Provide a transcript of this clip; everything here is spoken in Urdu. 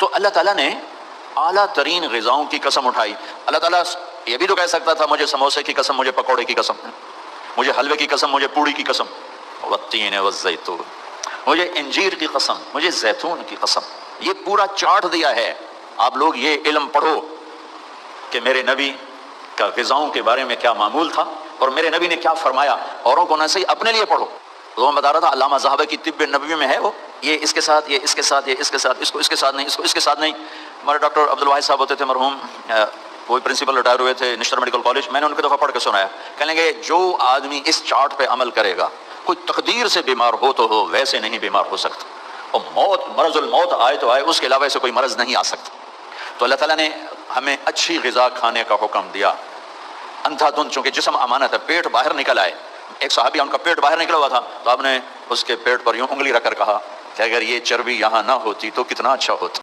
تو اللہ تعالیٰ نے اعلیٰ ترین غذاؤں کی قسم اٹھائی. اللہ تعالیٰ یہ بھی تو کہہ سکتا تھا مجھے سموسے کی قسم، مجھے پکوڑے کی قسم، مجھے حلوے کی قسم، مجھے پوڑی کی قسم، والتین والزیتون، مجھے انجیر کی قسم، مجھے زیتون کی قسم. یہ پورا چارٹ دیا ہے. آپ لوگ یہ علم پڑھو کہ میرے نبی کا غذاؤں کے بارے میں کیا معمول تھا اور میرے نبی نے کیا فرمایا. اوروں کو نہ صحیح اپنے لیے پڑھو. تو میں بتا رہا تھا علامہ ذہبی کی طب نبوی میں ہے وہ، یہ اس کے ساتھ، یہ اس کے ساتھ، یہ اس کے ساتھ، اس کو اس کے ساتھ نہیں، اس کو اس کے ساتھ نہیں. ہمارے ڈاکٹر عبدالواحد صاحب ہوتے تھے مرحوم، کوئی پرنسپل ریٹائر ہوئے تھے نشتر میڈیکل کالج. میں نے ان کو دفعہ پڑھ کے سنایا، کہنے لگے جو آدمی اس چارٹ پہ عمل کرے گا، کوئی تقدیر سے بیمار ہو تو ہو، ویسے نہیں بیمار ہو سکتا. اور موت، مرض الموت آئے تو آئے، اس کے علاوہ سے کوئی مرض نہیں آ سکتا. تو اللہ تعالیٰ نے ہمیں اچھی غذا کھانے کا حکم دیا. اندھا دھند، چونکہ جسم امانت ہے، پیٹ باہر نکل آئے. ایک صحابی ان کا پیٹ باہر نکلا ہوا تھا، تو آپ نے اس کے پیٹ پر یوں انگلی رکھ کر کہا کہ اگر یہ چربی یہاں نہ ہوتی تو کتنا اچھا ہوتا.